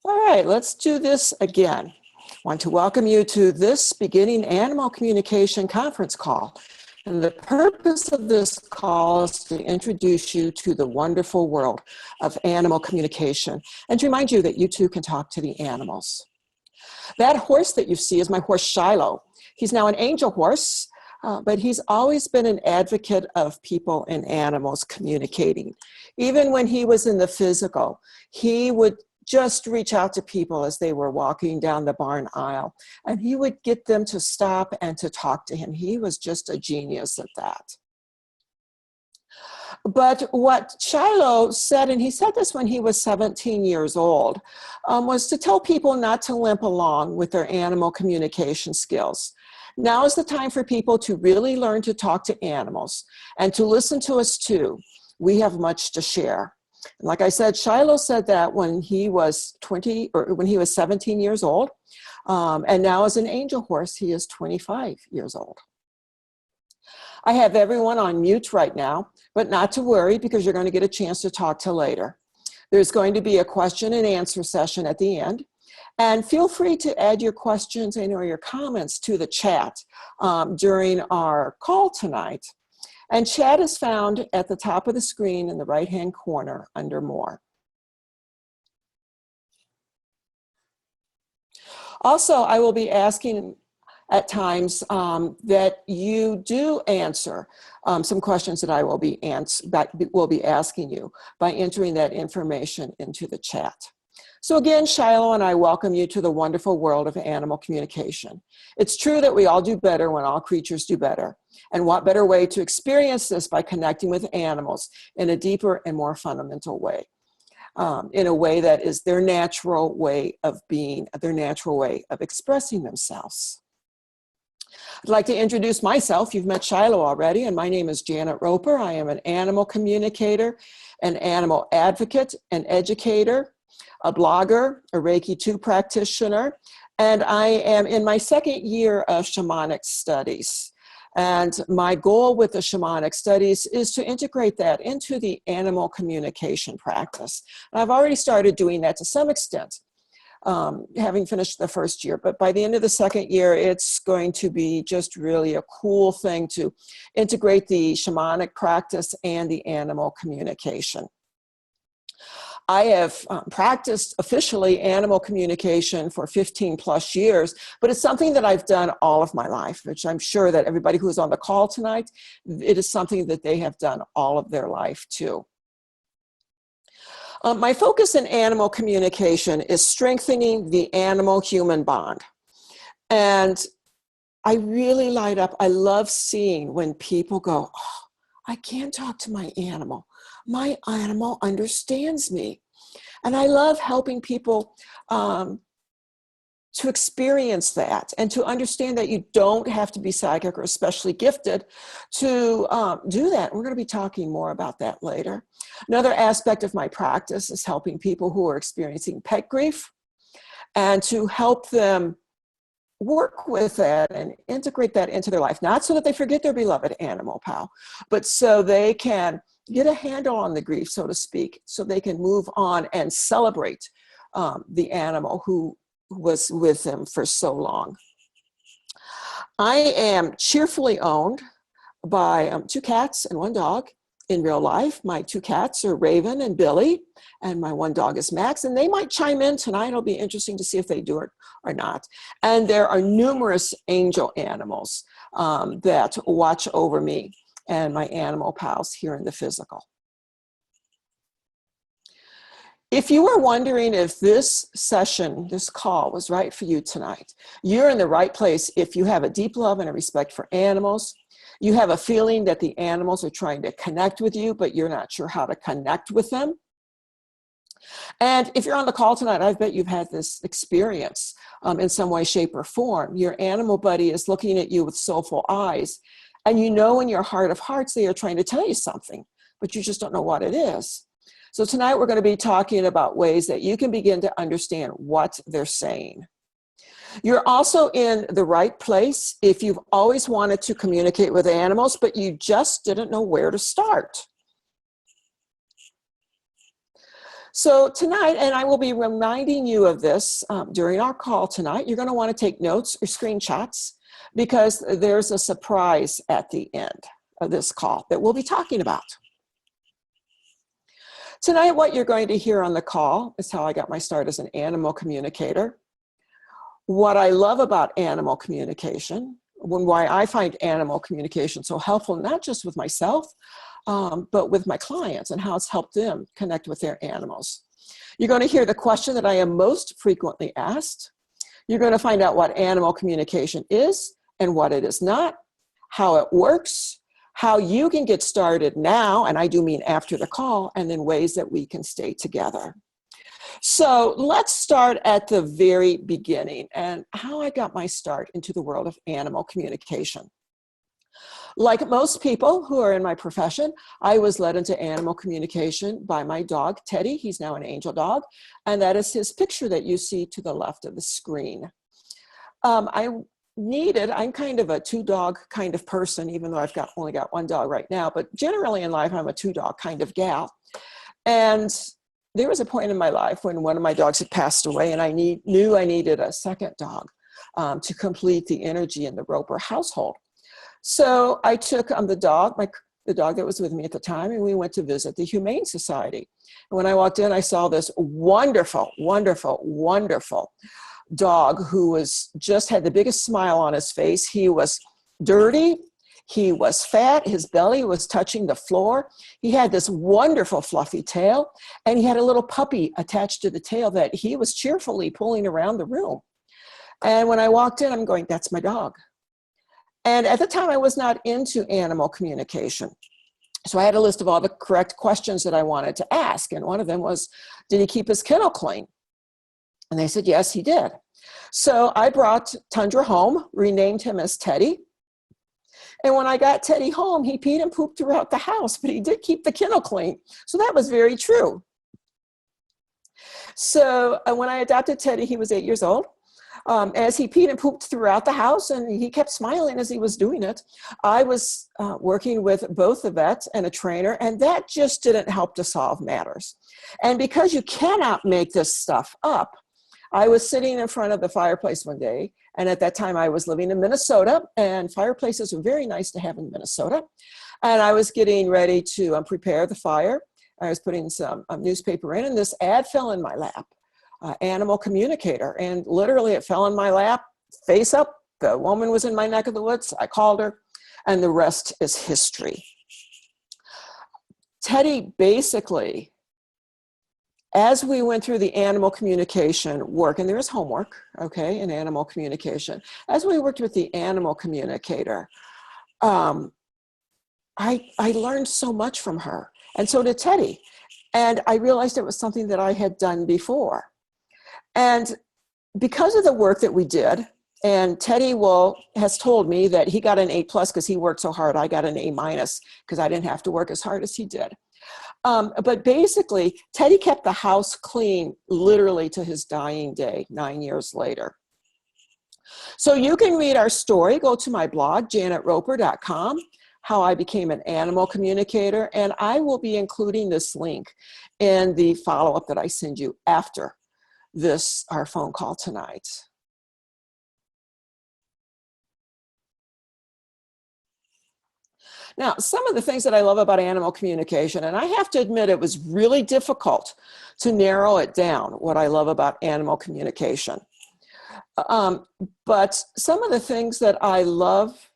All right, let's do this again. I want to welcome you to this beginning animal communication conference call. And the purpose of this call is to introduce you to the wonderful world of animal communication and to remind you that you too can talk to the animals. That horse that you see is my horse Shiloh. He's now an angel horse, but he's always been an advocate of people and animals communicating. Even when he was in the physical, he would just reach out to people as they were walking down the barn aisle, and he would get them to stop and to talk to him. He was just a genius at that. But what Shiloh said, and he said this when he was 17 years old, was to tell people not to limp along with their animal communication skills. Now is the time for people to really learn to talk to animals and to listen to us too. We have much to share. And like I said, Shiloh said that when he was 17 years old, and now as an angel horse, he is 25 years old. I have everyone on mute right now, but not to worry because you're going to get a chance to talk to later. There's going to be a question and answer session at the end. And feel free to add your questions and or your comments to the chat during our call tonight. And chat is found at the top of the screen in the right-hand corner under More. Also, I will be asking at times that you do answer some questions that I will be asking you by entering that information into the chat. So again, Shiloh and I welcome you to the wonderful world of animal communication. It's true that we all do better when all creatures do better. And what better way to experience this by connecting with animals in a deeper and more fundamental way, in a way that is their natural way of being, their natural way of expressing themselves. I'd like to introduce myself. You've met Shiloh already, and my name is Janet Roper. I am an animal communicator, an animal advocate, an educator, a blogger, a Reiki 2 practitioner, and I am in my second year of shamanic studies. And my goal with the shamanic studies is to integrate that into the animal communication practice. And I've already started doing that to some extent, having finished the first year. But by the end of the second year, it's going to be just really a cool thing to integrate the shamanic practice and the animal communication. I have practiced officially animal communication for 15 plus years, but it's something that I've done all of my life, which I'm sure that everybody who is on the call tonight, it is something that they have done all of their life too. My focus in animal communication is strengthening the animal-human bond. And I really light up, I love seeing when people go, oh, I can't talk to my animal. My animal understands me. And I love helping people to experience that and to understand that you don't have to be psychic or especially gifted to do that. We're going to be talking more about that later. Another aspect of my practice is helping people who are experiencing pet grief and to help them work with that and integrate that into their life, not so that they forget their beloved animal pal, but so they can get a handle on the grief, so to speak, so they can move on and celebrate the animal who was with them for so long. I am cheerfully owned by 2 cats and 1 dog in real life. My 2 cats are Raven and Billy, and my 1 dog is Max, and they might chime in tonight. It'll be interesting to see if they do it or not. And there are numerous angel animals that watch over me and my animal pals here in the physical. If you were wondering if this session, this call was right for you tonight, you're in the right place if you have a deep love and a respect for animals. You have a feeling that the animals are trying to connect with you, but you're not sure how to connect with them. And if you're on the call tonight, I bet you've had this experience in some way, shape, or form. Your animal buddy is looking at you with soulful eyes, and you know in your heart of hearts they are trying to tell you something, but you just don't know what it is. So tonight we're going to be talking about ways that you can begin to understand what they're saying. You're also in the right place if you've always wanted to communicate with animals, but you just didn't know where to start. So tonight, and I will be reminding you of this during our call tonight, you're going to want to take notes or screenshots because there's a surprise at the end of this call that we'll be talking about. Tonight, what you're going to hear on the call is how I got my start as an animal communicator, what I love about animal communication, why I find animal communication so helpful, not just with myself, but with my clients and how it's helped them connect with their animals. You're going to hear the question that I am most frequently asked. You're going to find out what animal communication is and what it is not, how it works, how you can get started now, and I do mean after the call, and then ways that we can stay together. So let's start at the very beginning and how I got my start into the world of animal communication. Like most people who are in my profession, I was led into animal communication by my dog, Teddy. He's now an angel dog, and that is his picture that you see to the left of the screen. I'm kind of a two-dog kind of person, even though I've only got one dog right now, but generally in life, I'm a two-dog kind of gal. And there was a point in my life when one of my dogs had passed away, and I knew I needed a second dog to complete the energy in the Roper household. So I took the dog that was with me at the time, and we went to visit the Humane Society. And when I walked in, I saw this wonderful, wonderful, wonderful dog who just had the biggest smile on his face. He was dirty. He was fat. His belly was touching the floor. He had this wonderful fluffy tail, and he had a little puppy attached to the tail that he was cheerfully pulling around the room. And when I walked in, I'm going, that's my dog. And at the time, I was not into animal communication. So I had a list of all the correct questions that I wanted to ask. And one of them was, did he keep his kennel clean? And they said, yes, he did. So I brought Tundra home, renamed him as Teddy. And when I got Teddy home, he peed and pooped throughout the house, but he did keep the kennel clean. So that was very true. So when I adopted Teddy, he was 8 years old. As he peed and pooped throughout the house, and he kept smiling as he was doing it, I was working with both a vet and a trainer, and that just didn't help to solve matters. And because you cannot make this stuff up, I was sitting in front of the fireplace one day, and at that time I was living in Minnesota, and fireplaces are very nice to have in Minnesota. And I was getting ready to prepare the fire. I was putting some newspaper in, and this ad fell in my lap. Animal communicator, and literally it fell in my lap, face up. The woman was in my neck of the woods. I called her, and the rest is history. Teddy basically, as we went through the animal communication work, and there is homework, okay, in animal communication, as we worked with the animal communicator, I learned so much from her, and so did Teddy. And I realized it was something that I had done before. And because of the work that we did, and Teddy has told me that he got an A+ because he worked so hard. I got an A- because I didn't have to work as hard as he did. But basically, Teddy kept the house clean literally to his dying day, 9 years later. So you can read our story. Go to my blog, janetroper.com, how I became an animal communicator. And I will be including this link in the follow-up that I send you after our phone call tonight. Now, some of the things that I love about animal communication, and I have to admit it was really difficult to narrow it down, what I love about animal communication. But some of the things that I love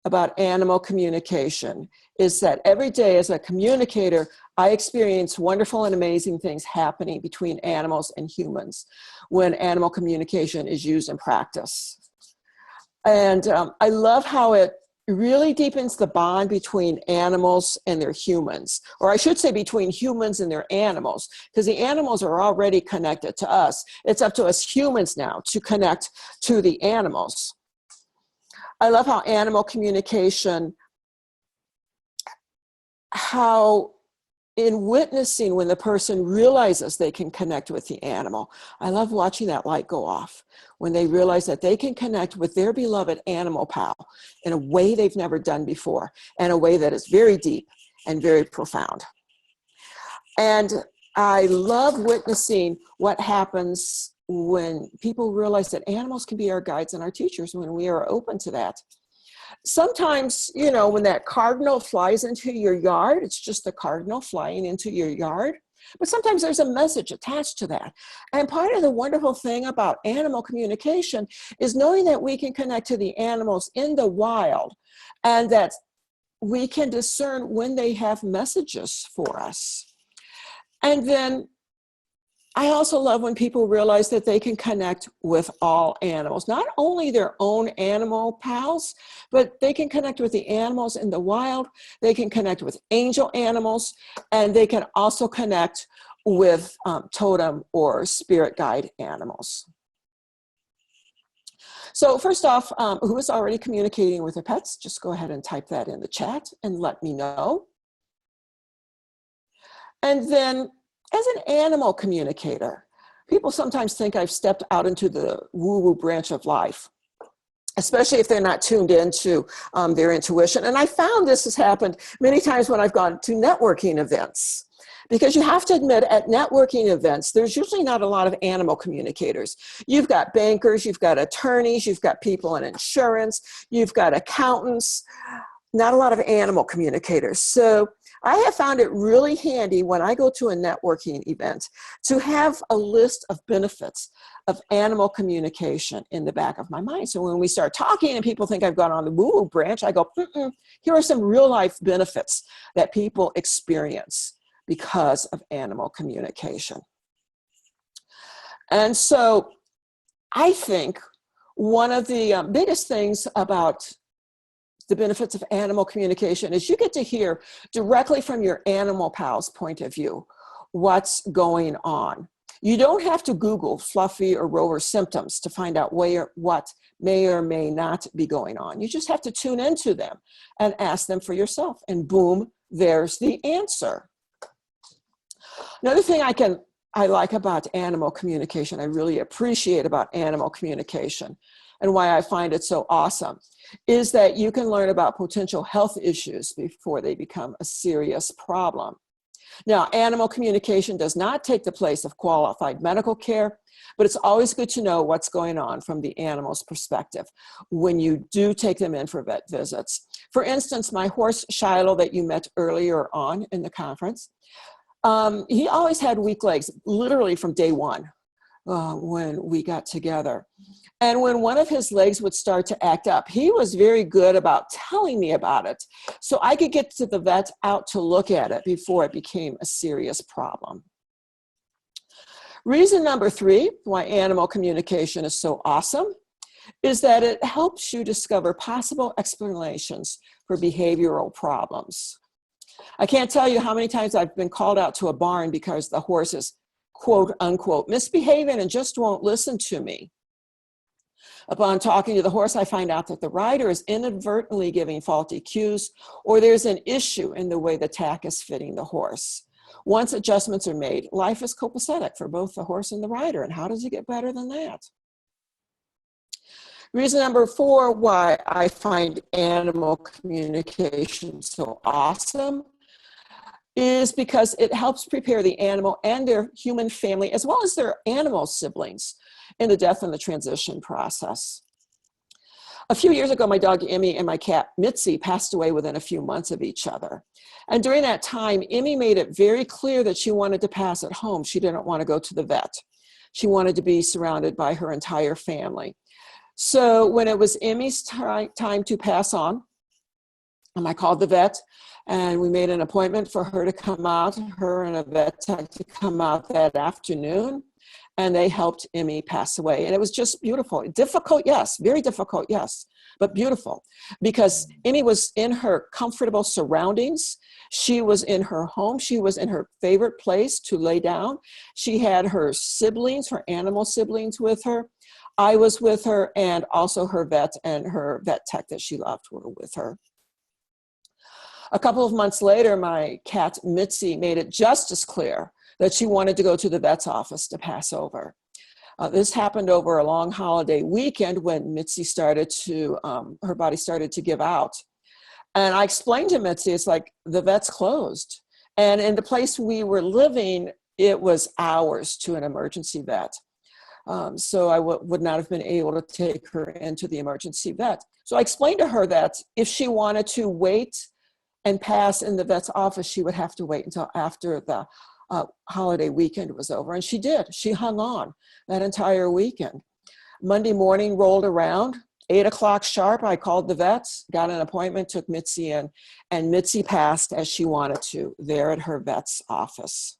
about animal communication is that every day as a communicator, I experience wonderful and amazing things happening between animals and humans when animal communication is used in practice. And I love how it really deepens the bond between animals and their humans, or I should say between humans and their animals, because the animals are already connected to us. It's up to us humans now to connect to the animals. I love how animal communication, how in witnessing when the person realizes they can connect with the animal, I love watching that light go off when they realize that they can connect with their beloved animal pal in a way they've never done before, and a way that is very deep and very profound. And I love witnessing what happens when people realize that animals can be our guides and our teachers when we are open to that. Sometimes, you know, when that cardinal flies into your yard, it's just a cardinal flying into your yard. But sometimes there's a message attached to that. And part of the wonderful thing about animal communication is knowing that we can connect to the animals in the wild and that we can discern when they have messages for us. And then I also love when people realize that they can connect with all animals, not only their own animal pals, but they can connect with the animals in the wild, they can connect with angel animals, and they can also connect with totem or spirit guide animals. So first off, who is already communicating with their pets? Just go ahead and type that in the chat and let me know. And then, as an animal communicator, people sometimes think I've stepped out into the woo-woo branch of life, especially if they're not tuned into their intuition. And I found this has happened many times when I've gone to networking events. Because you have to admit, at networking events, there's usually not a lot of animal communicators. You've got bankers, you've got attorneys, you've got people in insurance, you've got accountants, not a lot of animal communicators. So I have found it really handy when I go to a networking event to have a list of benefits of animal communication in the back of my mind. So when we start talking and people think I've gone on the woo-woo branch, I go, here are some real life benefits that people experience because of animal communication. And so I think one of the biggest things about the benefits of animal communication is you get to hear directly from your animal pal's point of view what's going on. You don't have to Google Fluffy or Rover symptoms to find out what may or may not be going on. You just have to tune into them and ask them for yourself, and boom, there's the answer. Another thing I like about animal communication, I really appreciate about animal communication, and why I find it so awesome, is that you can learn about potential health issues before they become a serious problem. Now, animal communication does not take the place of qualified medical care, but it's always good to know what's going on from the animal's perspective when you do take them in for vet visits. For instance, my horse Shiloh that you met earlier on in the conference, he always had weak legs, literally from day one when we got together. And when one of his legs would start to act up, he was very good about telling me about it, so I could get to the vet out to look at it before it became a serious problem. Reason number 3 why animal communication is so awesome is that it helps you discover possible explanations for behavioral problems. I can't tell you how many times I've been called out to a barn because the horse is, quote unquote, misbehaving and just won't listen to me. Upon talking to the horse, I find out that the rider is inadvertently giving faulty cues, or there's an issue in the way the tack is fitting the horse. Once adjustments are made, life is copacetic for both the horse and the rider. And how does it get better than that? Reason number 4 why I find animal communication so awesome is because it helps prepare the animal and their human family, as well as their animal siblings, in the death and the transition process. A few years ago, my dog Emmy and my cat Mitzi passed away within a few months of each other. And during that time, Emmy made it very clear that she wanted to pass at home. She didn't want to go to the vet. She wanted to be surrounded by her entire family. So when it was Emmy's time to pass on, I called the vet and we made an appointment for her to come out, her and a vet tech to come out that afternoon. And they helped Emmy pass away. And it was just beautiful. Difficult, yes. Very difficult, yes. But beautiful. Because Emmy was in her comfortable surroundings. She was in her home. She was in her favorite place to lay down. She had her siblings, her animal siblings with her. I was with her, and also her vet and her vet tech that she loved were with her. A couple of months later, my cat Mitzi made it just as clear that she wanted to go to the vet's office to pass over. This happened over a long holiday weekend when Mitzi started to, her body started to give out. And I explained to Mitzi, it's like, the vet's closed. And in the place we were living, it was hours to an emergency vet. So I would not have been able to take her into the emergency vet. So I explained to her that if she wanted to wait and pass in the vet's office, she would have to wait until after the holiday weekend was over. And she did. She hung on that entire weekend. Monday morning rolled around, 8 o'clock sharp. I called the vets, got an appointment, took Mitzi in, and Mitzi passed as she wanted to there at her vet's office.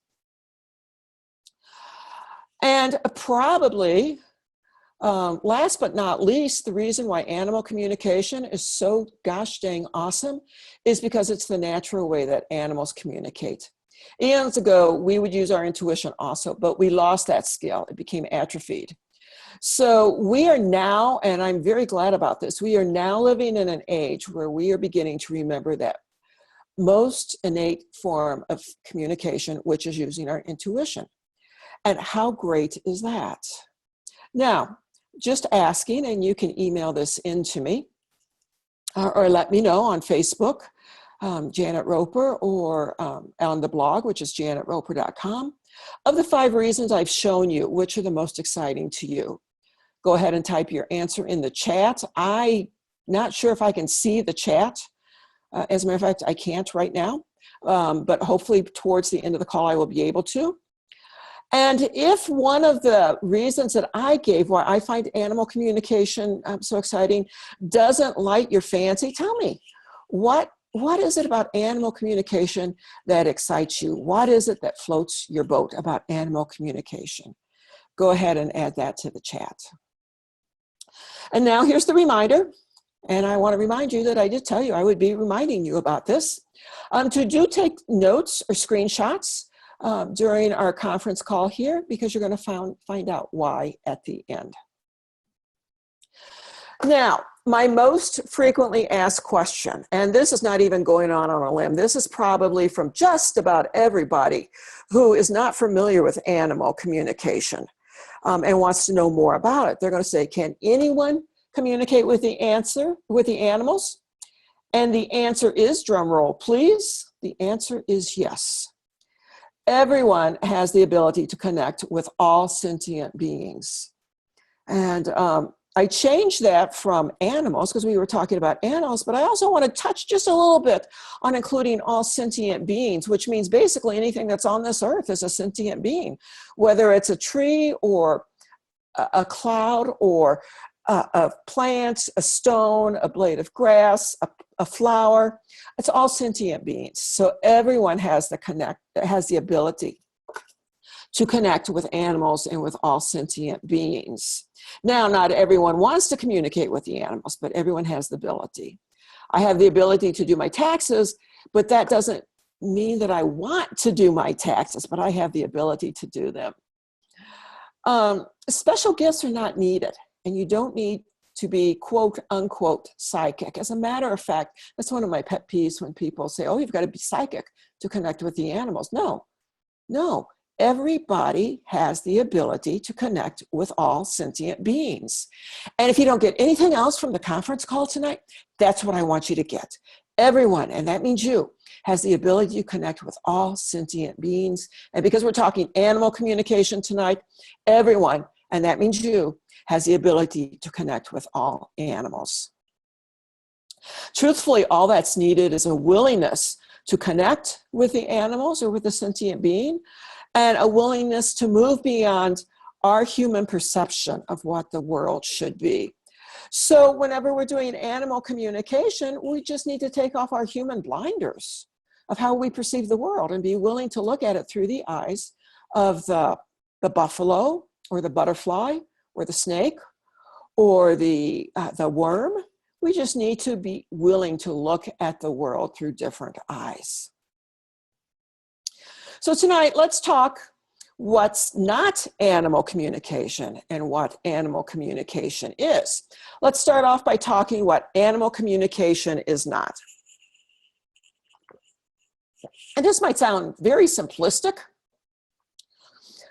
And probably, last but not least, the reason why animal communication is so gosh dang awesome is because it's the natural way that animals communicate. Eons ago, we would use our intuition also, but we lost that skill. It became atrophied. So we are now, and I'm very glad about this, we are now living in an age where we are beginning to remember that most innate form of communication, which is using our intuition. And how great is that? Now, just asking, and you can email this in to me, or let me know on Facebook, Janet Roper, or on the blog, which is janetroper.com. Of the 5 reasons I've shown you, which are the most exciting to you? Go ahead and type your answer in the chat. I'm not sure if I can see the chat. As a matter of fact, I can't right now, but hopefully towards the end of the call, I will be able to. And if one of the reasons that I gave why I find animal communication so exciting doesn't light your fancy, tell me, what is it about animal communication that excites you? What is it that floats your boat about animal communication? Go ahead and add that to the chat. And now here's the reminder. And I want to remind you that I did tell you I would be reminding you about this. To take notes or screenshots during our conference call here, because you're going to find out why at the end. Now, my most frequently asked question, and this is not even going on a limb, this is probably from just about everybody who is not familiar with animal communication and wants to know more about it. They're going to say, can anyone communicate with the animals? And the answer is, drum roll please, the answer is yes. Everyone has the ability to connect with all sentient beings. And I changed that from animals because we were talking about animals, but I also want to touch just a little bit on including all sentient beings, which means basically anything that's on this earth is a sentient being, whether it's a tree or a cloud or a plant, a stone, a blade of grass, a flower. It's all sentient beings. So everyone has the ability to connect with animals and with all sentient beings. Now, not everyone wants to communicate with the animals, but everyone has the ability. I have the ability to do my taxes, but that doesn't mean that I want to do my taxes, but I have the ability to do them. Special gifts are not needed, and you don't need to be quote unquote psychic. As a matter of fact, that's one of my pet peeves when people say, oh, you've got to be psychic to connect with the animals. No, everybody has the ability to connect with all sentient beings. And if you don't get anything else from the conference call tonight, that's what I want you to get. Everyone, and that means you, has the ability to connect with all sentient beings. And because we're talking animal communication tonight, everyone, and that means you, has the ability to connect with all animals. Truthfully, all that's needed is a willingness to connect with the animals or with the sentient being, and a willingness to move beyond our human perception of what the world should be. So whenever we're doing animal communication, we just need to take off our human blinders of how we perceive the world and be willing to look at it through the eyes of the buffalo or the butterfly or the snake or the worm. We just need to be willing to look at the world through different eyes. So tonight, let's talk what's not animal communication and what animal communication is. Let's start off by talking what animal communication is not. And this might sound very simplistic,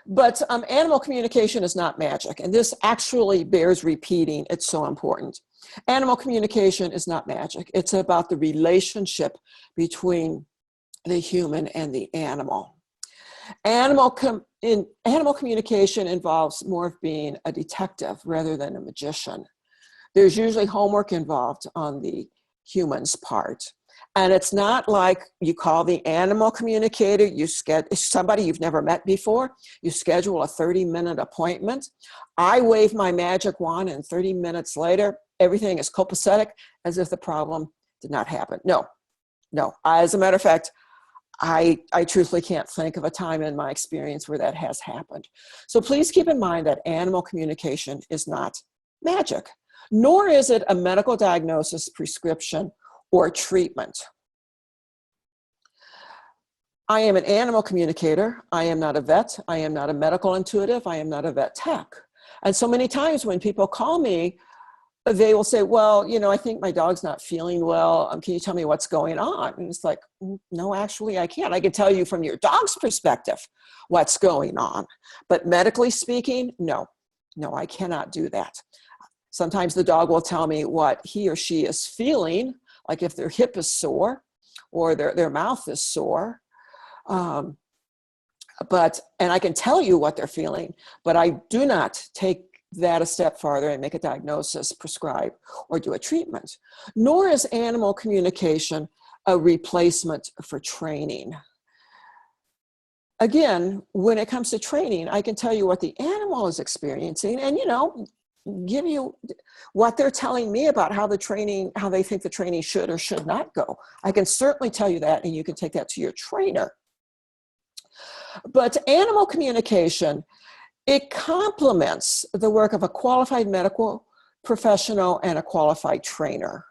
but animal communication is not magic. And this actually bears repeating. It's so important. Animal communication is not magic. It's about the relationship between the human and the animal. Animal communication involves more of being a detective rather than a magician. There's usually homework involved on the human's part. And it's not like you call the animal communicator, somebody you've never met before, you schedule a 30-minute appointment. I wave my magic wand and 30 minutes later, everything is copacetic as if the problem did not happen. No. As a matter of fact, I truthfully can't think of a time in my experience where that has happened. So please keep in mind that animal communication is not magic, nor is it a medical diagnosis, prescription, or treatment. I am an animal communicator. I am not a vet. I am not a medical intuitive. I am not a vet tech. And so many times when people call me, they will say, well, I think my dog's not feeling well. Can you tell me what's going on? And it's like, no, actually I can't. I can tell you from your dog's perspective what's going on. But medically speaking, no, I cannot do that. Sometimes the dog will tell me what he or she is feeling, like if their hip is sore or their mouth is sore. And I can tell you what they're feeling, but I do not take that a step farther and make a diagnosis, prescribe, or do a treatment. Nor is animal communication a replacement for training. Again, when it comes to training, I can tell you what the animal is experiencing and, give you what they're telling me about how they think the training should or should not go. I can certainly tell you that, and you can take that to your trainer. But animal communication, it complements the work of a qualified medical professional and a qualified trainer.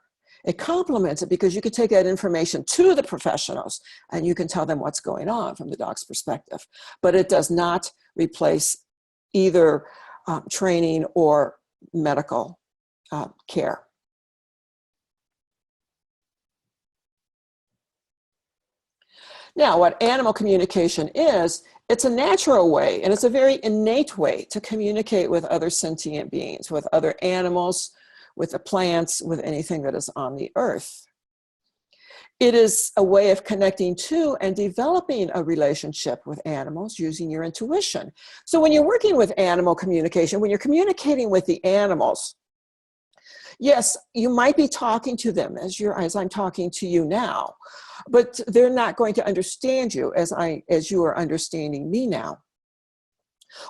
It complements it because you can take that information to the professionals and you can tell them what's going on from the dog's perspective. But it does not replace either training or medical care. Now, what animal communication is, it's a natural way, and it's a very innate way to communicate with other sentient beings, with other animals, with the plants, with anything that is on the earth. It is a way of connecting to and developing a relationship with animals using your intuition. So when you're working with animal communication, when you're communicating with the animals, yes, you might be talking to them as I'm talking to you now, but they're not going to understand you as you are understanding me now.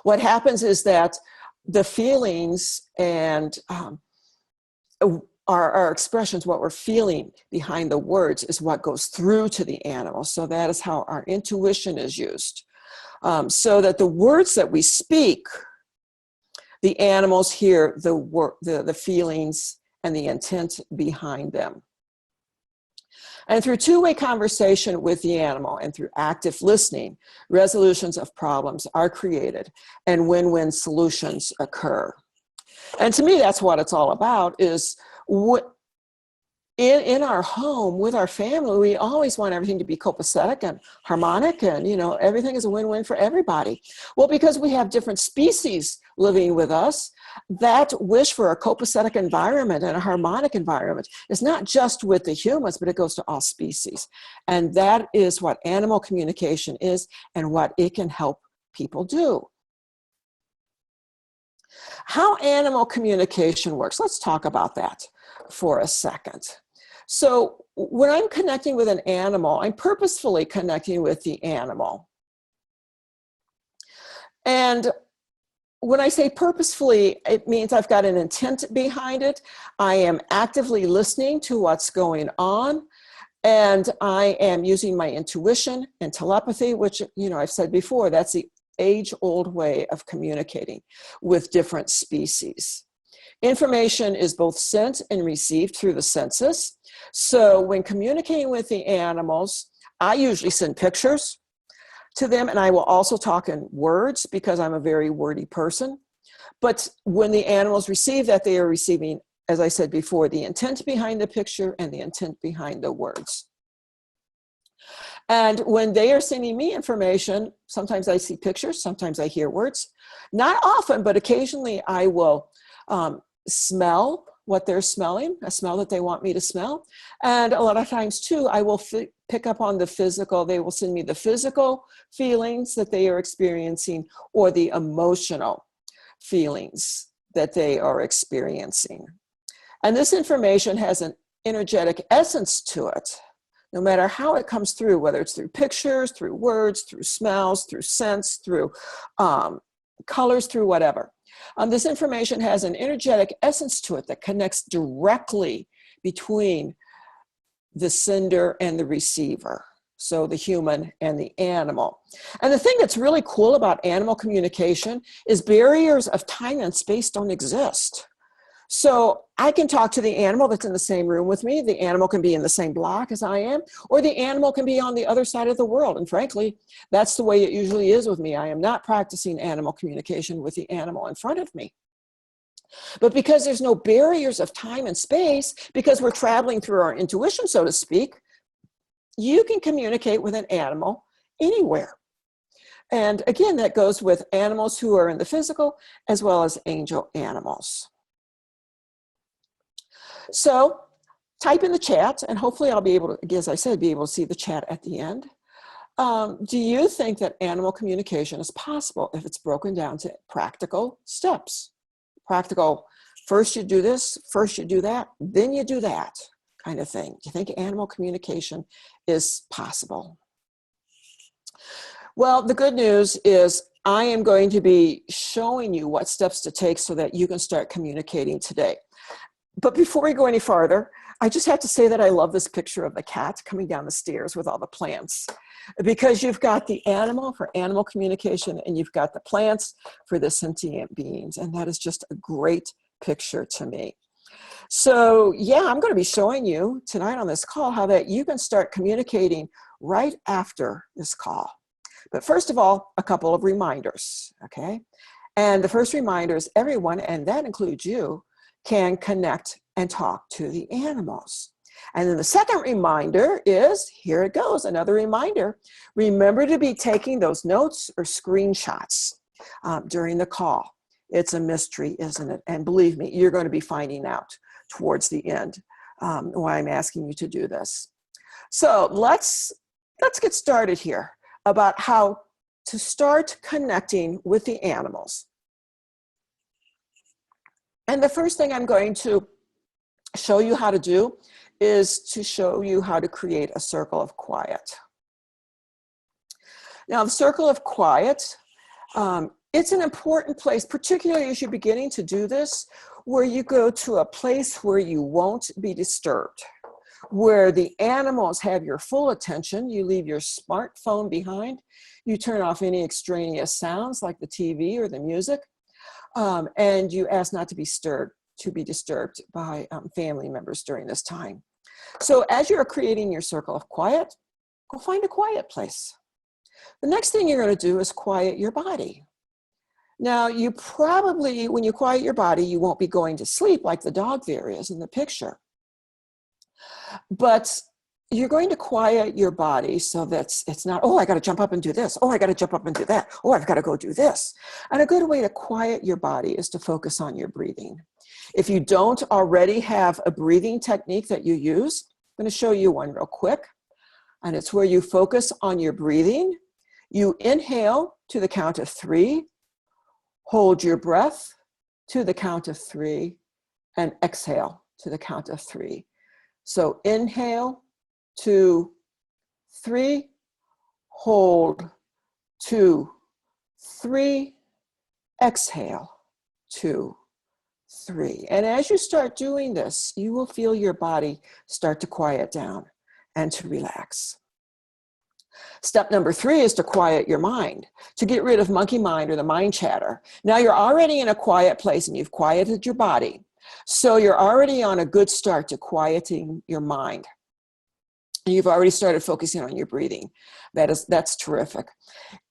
What happens is that the feelings and our expressions, what we're feeling behind the words is what goes through to the animal. So that is how our intuition is used. So that the words that we speak, the animals hear the feelings and the intent behind them. And through two-way conversation with the animal and through active listening, resolutions of problems are created and win-win solutions occur. And to me, that's what it's all about, is in our home with our family, we always want everything to be copacetic and harmonic and, everything is a win-win for everybody. Well, because we have different species living with us, that wish for a copacetic environment and a harmonic environment is not just with the humans, but it goes to all species. And that is what animal communication is and what it can help people do. How animal communication works, let's talk about that for a second. So when I'm connecting with an animal, I'm purposefully connecting with the animal. And when I say purposefully, it means I've got an intent behind it. I am actively listening to what's going on. And I am using my intuition and telepathy, which, I've said before, that's the age-old way of communicating with different species. Information is both sent and received through the senses. So when communicating with the animals, I usually send pictures to them, and I will also talk in words because I'm a very wordy person. But when the animals receive that, they are receiving, as I said before, the intent behind the picture and the intent behind the words. And when they are sending me information, sometimes I see pictures, sometimes I hear words. Not often, but occasionally I will smell what they're smelling, a smell that they want me to smell. And a lot of times too, I will pick up on the physical. They will send me the physical feelings that they are experiencing or the emotional feelings that they are experiencing. And this information has an energetic essence to it, no matter how it comes through, whether it's through pictures, through words, through smells, through scents, through colors, through whatever. This information has an energetic essence to it that connects directly between the sender and the receiver. So the human and the animal. And the thing that's really cool about animal communication is barriers of time and space don't exist. So I can talk to the animal that's in the same room with me. The animal can be in the same block as I am, or the animal can be on the other side of the world. And frankly, that's the way it usually is with me. I am not practicing animal communication with the animal in front of me. But because there's no barriers of time and space, because we're traveling through our intuition, so to speak, you can communicate with an animal anywhere. And again, that goes with animals who are in the physical as well as angel animals. So type in the chat, and hopefully I'll be able to, as I said, be able to see the chat at the end. Do you think that animal communication is possible if it's broken down to practical steps? Practical, first you do this, first you do that, then you do that kind of thing. Do you think animal communication is possible? Well, the good news is I am going to be showing you what steps to take so that you can start communicating today. But before we go any farther, I just have to say that I love this picture of the cat coming down the stairs with all the plants, because you've got the animal for animal communication and you've got the plants for the sentient beings. And that is just a great picture to me. So yeah, I'm going to be showing you tonight on this call how that you can start communicating right after this call. But first of all, a couple of reminders, okay? And the first reminder is everyone, and that includes you, can connect and talk to the animals. And then the second reminder is, here it goes, another reminder. Remember to be taking those notes or screenshots during the call. It's a mystery, isn't it? And believe me, you're going to be finding out towards the end why I'm asking you to do this. So let's get started here about how to start connecting with the animals. And the first thing I'm going to show you how to do is to show you how to create a circle of quiet. Now, the circle of quiet, it's an important place, particularly as you're beginning to do this, where you go to a place where you won't be disturbed, where the animals have your full attention. You leave your smartphone behind. You turn off any extraneous sounds like the TV or the music. And you ask not to be disturbed by family members during this time. So as you're creating your circle of quiet, go find a quiet place. The next thing you're going to do is quiet your body. Now, you probably, when you quiet your body, you won't be going to sleep like the dog there is in the picture. But you're going to quiet your body so that it's not, oh, I got to jump up and do this. Oh, I got to jump up and do that. Oh, I've got to go do this. And a good way to quiet your body is to focus on your breathing. If you don't already have a breathing technique that you use, I'm going to show you one real quick. And it's where you focus on your breathing. You inhale to the count of 3, hold your breath to the count of 3, and exhale to the count of 3. So inhale, 2, 3, hold, 2, 3, exhale, 2, 3. And as you start doing this, you will feel your body start to quiet down and to relax. Step number 3 is to quiet your mind, to get rid of monkey mind or the mind chatter. Now you're already in a quiet place and you've quieted your body. So you're already on a good start to quieting your mind. You've already started focusing on your breathing. That's terrific.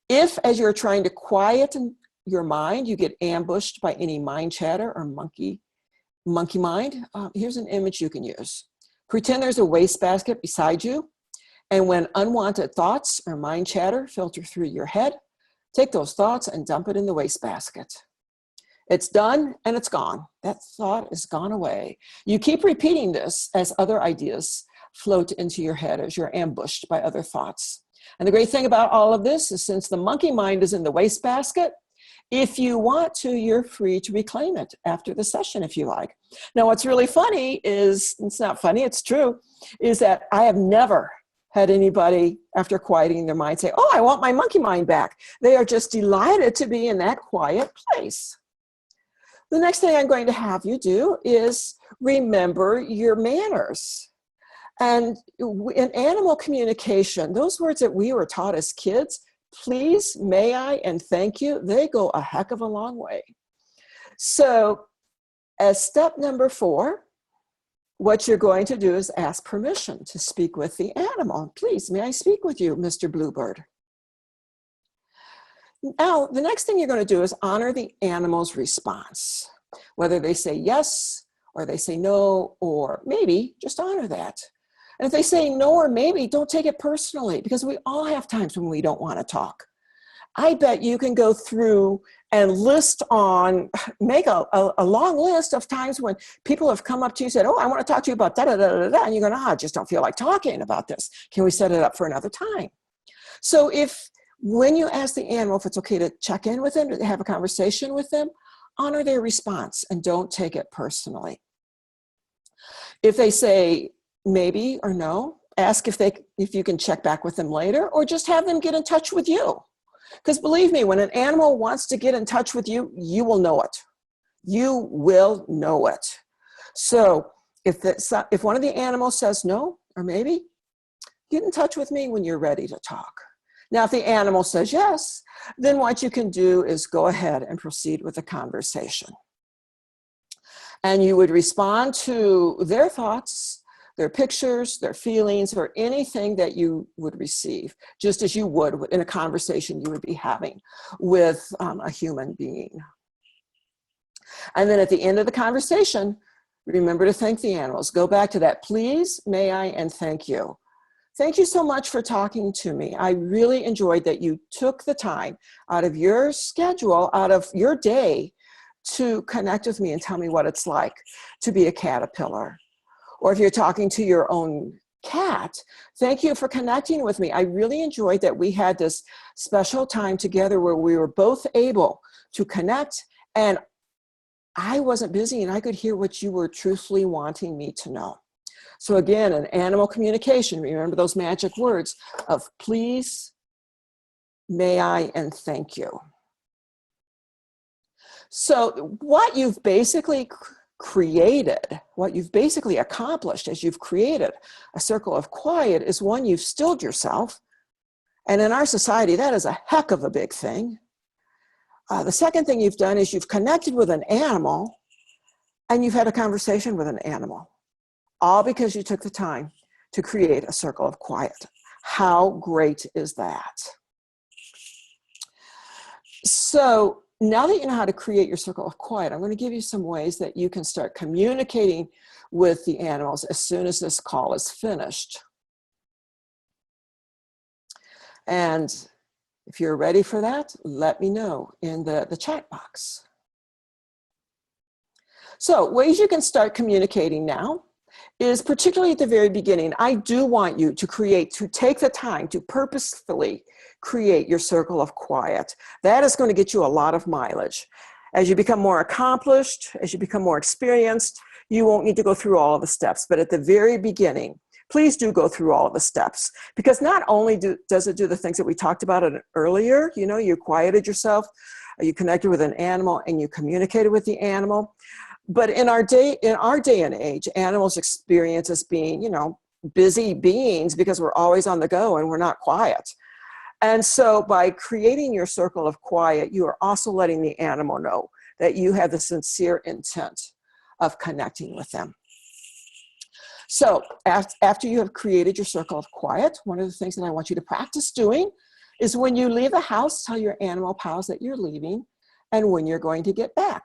If, as you're trying to quiet your mind, you get ambushed by any mind chatter or monkey mind, here's an image you can use. Pretend there's a wastebasket beside you, and when unwanted thoughts or mind chatter filter through your head, take those thoughts and dump it in the wastebasket. It's done and it's gone. That thought is gone away. You keep repeating this as other ideas float into your head as you're ambushed by other thoughts. And the great thing about all of this is, since the monkey mind is in the wastebasket, if you want to, you're free to reclaim it after the session if you like. Now, what's really funny is, it's not funny, it's true, is that I have never had anybody, after quieting their mind, say, oh, I want my monkey mind back. They are just delighted to be in that quiet place. The next thing I'm going to have you do is remember your manners. And in animal communication, those words that we were taught as kids, please, may I, and thank you, they go a heck of a long way. So as step number 4, what you're going to do is ask permission to speak with the animal. Please, may I speak with you, Mr. Bluebird? Now, the next thing you're going to do is honor the animal's response. Whether they say yes, or they say no, or maybe, just honor that. And if they say no or maybe, don't take it personally, because we all have times when we don't want to talk. I bet you can go through and make a long list of times when people have come up to you and said, oh, I want to talk to you about da-da-da-da-da, and you're going, I just don't feel like talking about this. Can we set it up for another time? So when you ask the animal if it's okay to check in with them, to have a conversation with them, honor their response and don't take it personally. If they say maybe or no, ask if you can check back with them later, or just have them get in touch with you. Because believe me, when an animal wants to get in touch with you, you will know it. You will know it. So if one of the animals says no or maybe, get in touch with me when you're ready to talk. Now, if the animal says yes, then what you can do is go ahead and proceed with the conversation. And you would respond to their thoughts, their pictures, their feelings, or anything that you would receive, just as you would in a conversation you would be having with a human being. And then at the end of the conversation, remember to thank the animals. Go back to that please, may I, and thank you. Thank you so much for talking to me. I really enjoyed that you took the time out of your schedule, out of your day, to connect with me and tell me what it's like to be a caterpillar. Or if you're talking to your own cat, thank you for connecting with me. I really enjoyed that we had this special time together where we were both able to connect, and I wasn't busy and I could hear what you were truthfully wanting me to know. So again, in animal communication, remember those magic words of please, may I, and thank you. So what you've basically created, what you've basically accomplished as you've created a circle of quiet is one, you've stilled yourself. And in our society, that is a heck of a big thing. The second thing you've done is you've connected with an animal and you've had a conversation with an animal, all because you took the time to create a circle of quiet. How great is that? So now that you know how to create your circle of quiet, I'm going to give you some ways that you can start communicating with the animals as soon as this call is finished. And if you're ready for that, let me know in the chat box. So ways you can start communicating now is, particularly at the very beginning, I do want you to take the time to purposefully create your circle of quiet. That is going to get you a lot of mileage. As you become more accomplished, as you become more experienced, you won't need to go through all of the steps. But at the very beginning, please do go through all of the steps, because not only does it do the things that we talked about earlier, you know, you quieted yourself, you connected with an animal, and you communicated with the animal. But in our day and age, animals experience us being, you know, busy beings because we're always on the go and we're not quiet. And so by creating your circle of quiet, you are also letting the animal know that you have the sincere intent of connecting with them. So after you have created your circle of quiet, one of the things that I want you to practice doing is when you leave the house, tell your animal pals that you're leaving and when you're going to get back.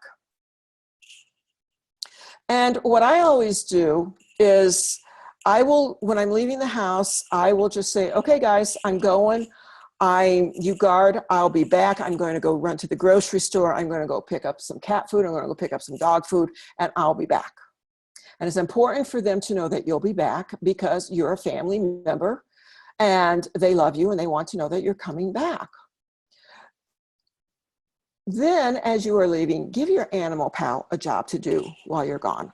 And what I always do is when I'm leaving the house, I will just say, okay, guys, I'm going. you guard, I'll be back. I'm going to go run to the grocery store. I'm going to go pick up some cat food. I'm going to go pick up some dog food, and I'll be back. And it's important for them to know that you'll be back because you're a family member and they love you and they want to know that you're coming back. Then, as you are leaving, give your animal pal a job to do while you're gone.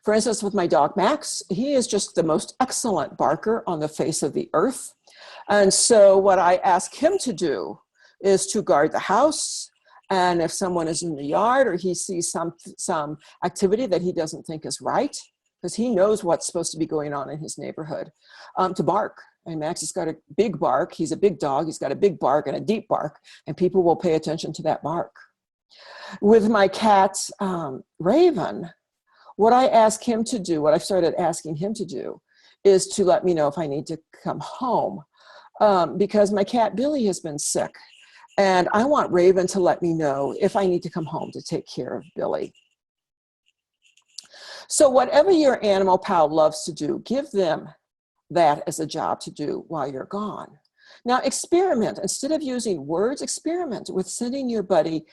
For instance, with my dog Max, he is just the most excellent barker on the face of the earth. And so what I ask him to do is to guard the house. And if someone is in the yard or he sees some activity that he doesn't think is right, because he knows what's supposed to be going on in his neighborhood, to bark. And Max has got a big bark. He's a big dog. He's got a big bark and a deep bark, and people will pay attention to that bark. With my cat, Raven, what I ask him to do, what I've started asking him to do, is to let me know if I need to come home. Because my cat Billy has been sick, and I want Raven to let me know if I need to come home to take care of Billy. So whatever your animal pal loves to do, give them that as a job to do while you're gone. Now experiment. Instead of using words, experiment with sending your buddy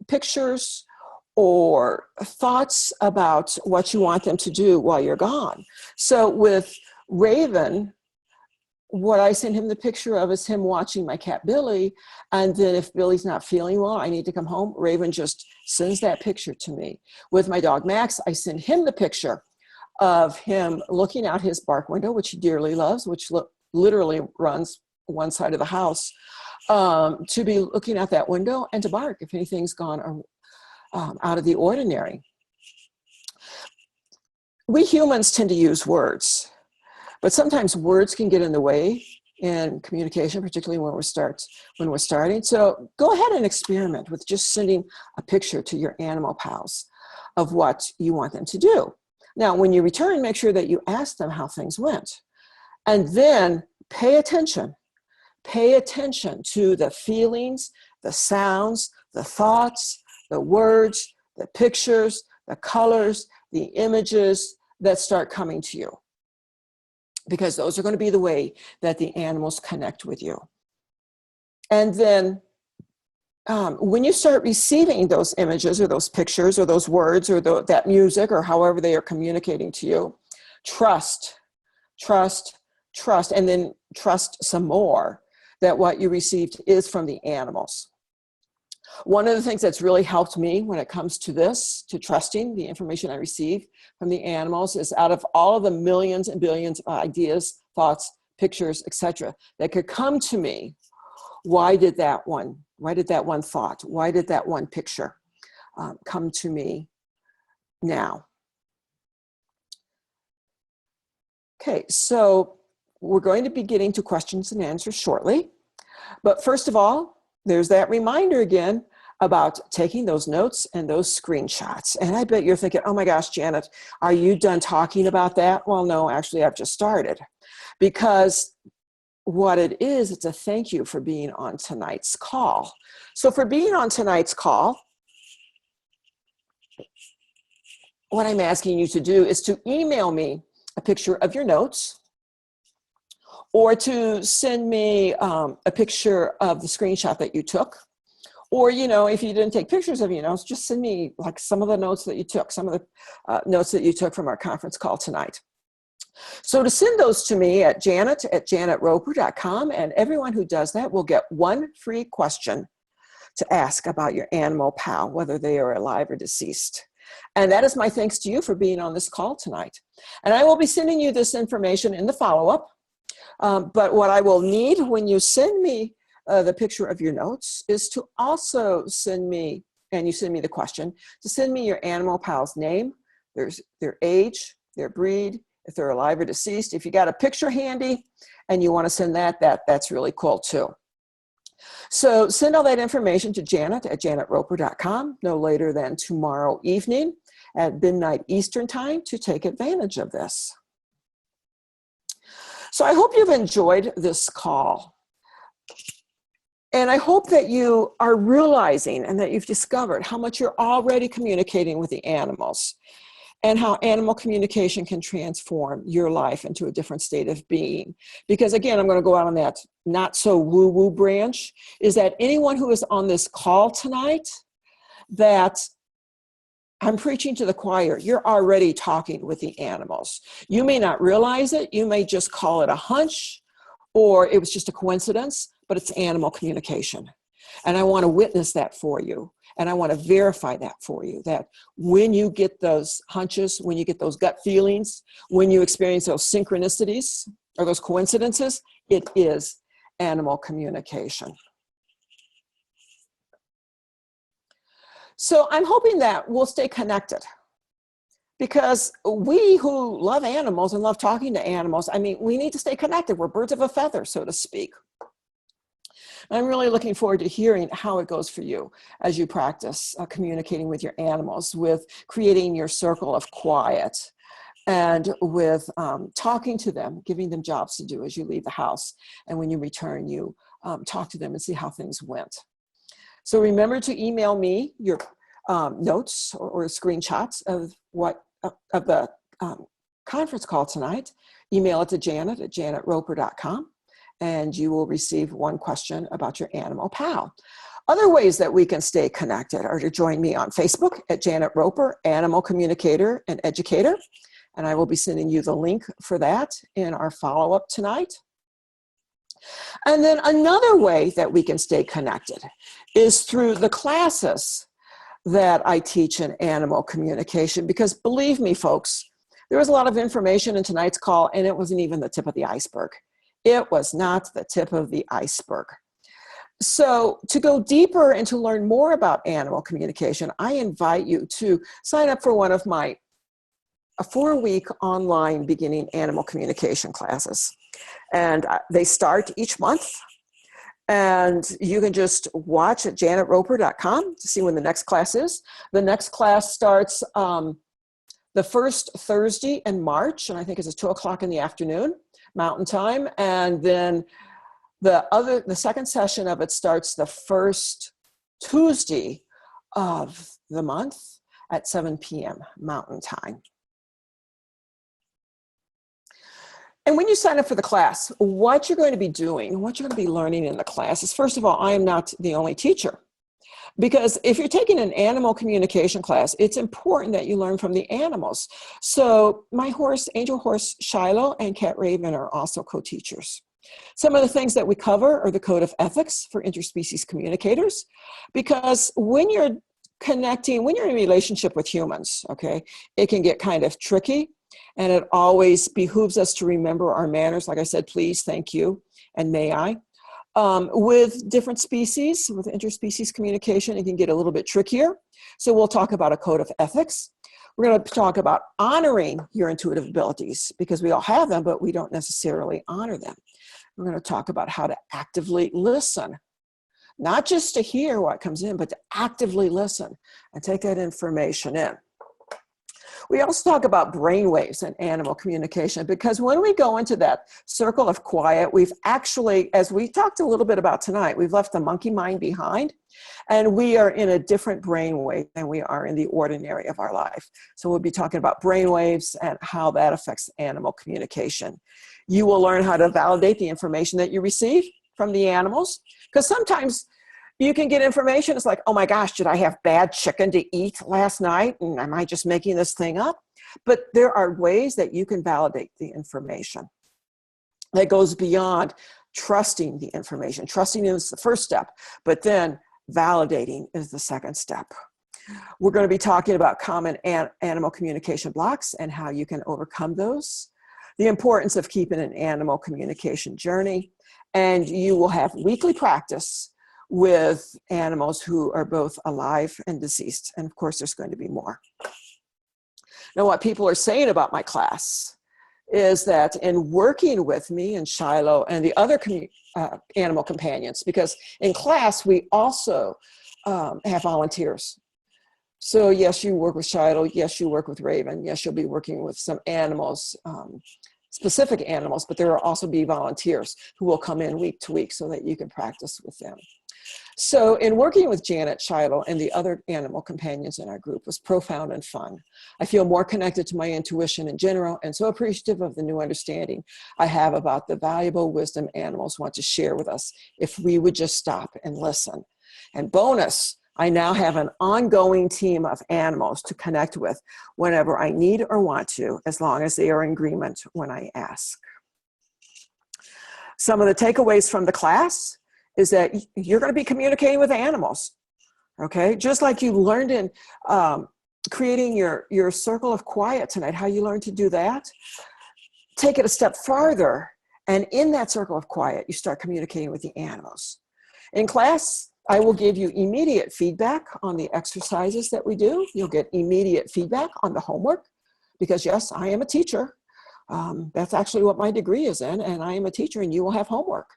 pictures or thoughts about what you want them to do while you're gone. So with Raven, what I send him the picture of is him watching my cat Billy, and then if Billy's not feeling well, I need to come home, Raven just sends that picture to me. With my dog Max, I send him the picture of him looking out his bark window, which he dearly loves, which literally runs one side of the house, to be looking out that window and to bark if anything's gone out of the ordinary. We humans tend to use words, but sometimes words can get in the way in communication, particularly when we're starting. So go ahead and experiment with just sending a picture to your animal pals of what you want them to do. Now, when you return, make sure that you ask them how things went. And then pay attention. Pay attention to the feelings, the sounds, the thoughts, the words, the pictures, the colors, the images that start coming to you. Because those are going to be the way that the animals connect with you. And then when you start receiving those images or those pictures or those words or that music or however they are communicating to you, trust, trust, trust, and then trust some more that what you received is from the animals. One of the things that's really helped me when it comes to this, to trusting the information I receive from the animals, is out of all of the millions and billions of ideas, thoughts, pictures, etc., that could come to me, why did that one thought, why did that one picture come to me now? Okay, so we're going to be getting to questions and answers shortly. But first of all, there's that reminder again about taking those notes and those screenshots. And I bet you're thinking, oh my gosh, Janet, are you done talking about that? Well, no, actually, I've just started. Because what it is, it's a thank you for being on tonight's call. So for being on tonight's call, what I'm asking you to do is to email me a picture of your notes, or to send me a picture of the screenshot that you took. Or, you know, if you didn't take pictures of your notes, just send me like some of the notes that you took, some of the notes that you took from our conference call tonight. So to send those to me at janet@janetroper.com, and everyone who does that will get one free question to ask about your animal pal, whether they are alive or deceased. And that is my thanks to you for being on this call tonight. And I will be sending you this information in the follow-up. But what I will need when you send me the picture of your notes is to also send me, and you send me the question, to send me your animal pal's name, their age, their breed, if they're alive or deceased. If you got a picture handy and you want to send that's really cool too. So send all that information to janet@janetroper.com no later than tomorrow evening at midnight Eastern time to take advantage of this. So I hope you've enjoyed this call. And I hope that you are realizing and that you've discovered how much you're already communicating with the animals and how animal communication can transform your life into a different state of being. Because again, I'm going to go out on that not so woo-woo branch is that anyone who is on this call tonight, that I'm preaching to the choir, you're already talking with the animals. You may not realize it. You may just call it a hunch, or it was just a coincidence, but it's animal communication. And I want to witness that for you. And I want to verify that for you, that when you get those hunches, when you get those gut feelings, when you experience those synchronicities or those coincidences, it is animal communication. So I'm hoping that we'll stay connected, because we who love animals and love talking to animals, I mean, we need to stay connected. We're birds of a feather, so to speak. I'm really looking forward to hearing how it goes for you as you practice communicating with your animals, with creating your circle of quiet, and with talking to them, giving them jobs to do as you leave the house. And when you return, you talk to them and see how things went. So remember to email me your notes or screenshots of the conference call tonight. Email it to Janet at janetroper.com, and you will receive one question about your animal pal. Other ways that we can stay connected are to join me on Facebook at Janet Roper, Animal Communicator and Educator. And I will be sending you the link for that in our follow-up tonight. And then another way that we can stay connected is through the classes that I teach in animal communication, because believe me, folks, there was a lot of information in tonight's call, and it wasn't even the tip of the iceberg. It was not the tip of the iceberg. So to go deeper and to learn more about animal communication, I invite you to sign up for one of my 4-week online beginning animal communication classes. And they start each month. And you can just watch at janetroper.com to see when the next class is. The next class starts the first Thursday in March, and I think it's 2 o'clock in the afternoon, Mountain Time. And then the second session of it starts the first Tuesday of the month at 7 p.m. Mountain Time. And when you sign up for the class, what you're going to be doing, what you're going to be learning in the class is, first of all, I am not the only teacher. Because if you're taking an animal communication class, it's important that you learn from the animals. So my horse, Angel Horse Shiloh, and Cat Raven are also co-teachers. Some of the things that we cover are the code of ethics for interspecies communicators, because when you're connecting, when you're in a relationship with humans, okay, it can get kind of tricky. And it always behooves us to remember our manners. Like I said, please, thank you, and may I. With different species, with interspecies communication, it can get a little bit trickier. So we'll talk about a code of ethics. We're going to talk about honoring your intuitive abilities, because we all have them, but we don't necessarily honor them. We're going to talk about how to actively listen, not just to hear what comes in, but to actively listen and take that information in. We also talk about brainwaves and animal communication, because when we go into that circle of quiet, we've actually, as we talked a little bit about tonight, we've left the monkey mind behind, and we are in a different brainwave than we are in the ordinary of our life. So we'll be talking about brainwaves and how that affects animal communication. You will learn how to validate the information that you receive from the animals, because sometimes you can get information, it's like, oh my gosh, did I have bad chicken to eat last night? And am I just making this thing up? But there are ways that you can validate the information that goes beyond trusting the information. Trusting is the first step, but then validating is the second step. We're going to be talking about common animal communication blocks and how you can overcome those, the importance of keeping an animal communication journey, and you will have weekly practice with animals who are both alive and deceased. And of course, there's going to be more. Now, what people are saying about my class is that in working with me and Shiloh and the other animal companions, because in class, we also have volunteers. So yes, you work with Shiloh. Yes, you work with Raven. Yes, you'll be working with some animals, specific animals, but there will also be volunteers who will come in week to week so that you can practice with them. So in working with Janet Scheidel and the other animal companions in our group was profound and fun. I feel more connected to my intuition in general and so appreciative of the new understanding I have about the valuable wisdom animals want to share with us if we would just stop and listen. And bonus, I now have an ongoing team of animals to connect with whenever I need or want to, as long as they are in agreement when I ask. Some of the takeaways from the class is that you're going to be communicating with animals, okay? Just like you learned in creating your circle of quiet tonight, how you learned to do that. Take it a step farther, and in that circle of quiet, you start communicating with the animals. In class, I will give you immediate feedback on the exercises that we do. You'll get immediate feedback on the homework, because yes, I am a teacher. That's actually what my degree is in, and I am a teacher, and you will have homework.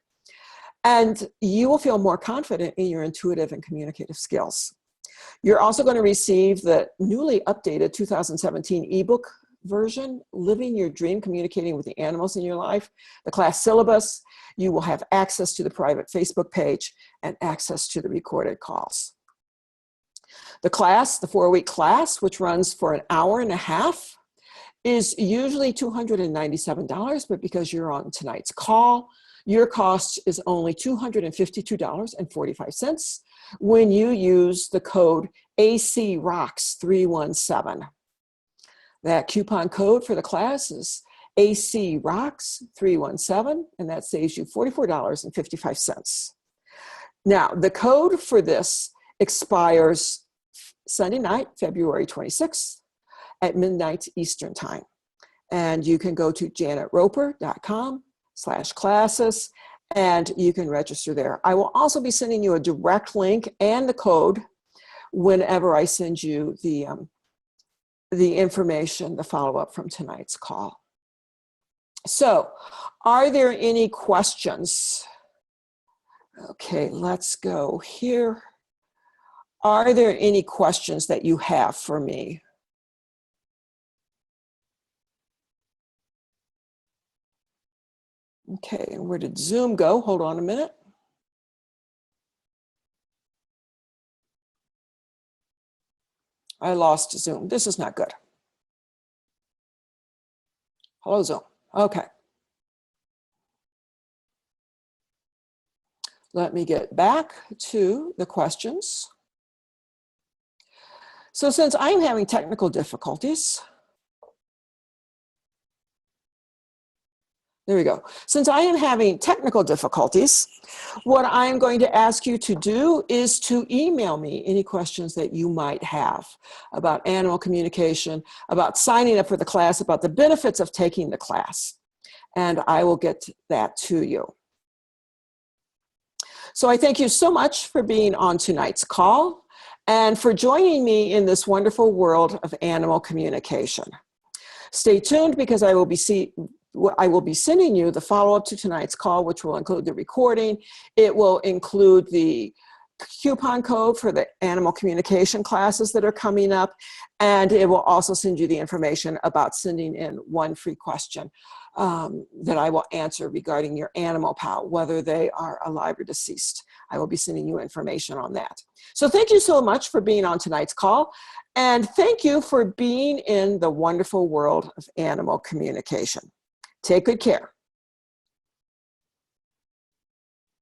And you will feel more confident in your intuitive and communicative skills. You're also going to receive the newly updated 2017 ebook version, Living Your Dream, Communicating with the Animals in Your Life, the class syllabus. You will have access to the private Facebook page and access to the recorded calls. The class, the 4-week class, which runs for an hour and a half, is usually $297, but because you're on tonight's call, your cost is only $252.45 when you use the code ACROCKS317. That coupon code for the class is ACROCKS317, and that saves you $44.55. Now, the code for this expires Sunday night, February 26th at midnight Eastern Time. And you can go to janetroper.com/classes and you can register there. I will also be sending you a direct link and the code whenever I send you the information, the follow-up from tonight's call. So, are there any questions? Okay, let's go here. Are there any questions that you have for me? Okay, and where did Zoom go? Hold on a minute. I lost Zoom. This is not good. Hello, Zoom. Okay. Let me get back to the questions. So since I'm having technical difficulties, there we go. Since I am having technical difficulties, what I'm going to ask you to do is to email me any questions that you might have about animal communication, about signing up for the class, about the benefits of taking the class, and I will get that to you. So I thank you so much for being on tonight's call and for joining me in this wonderful world of animal communication. Stay tuned because I will be sending you the follow-up to tonight's call, which will include the recording. It will include the coupon code for the animal communication classes that are coming up, and it will also send you the information about sending in one free question that I will answer regarding your animal pal, whether they are alive or deceased. I will be sending you information on that. So thank you so much for being on tonight's call, and thank you for being in the wonderful world of animal communication. Take good care.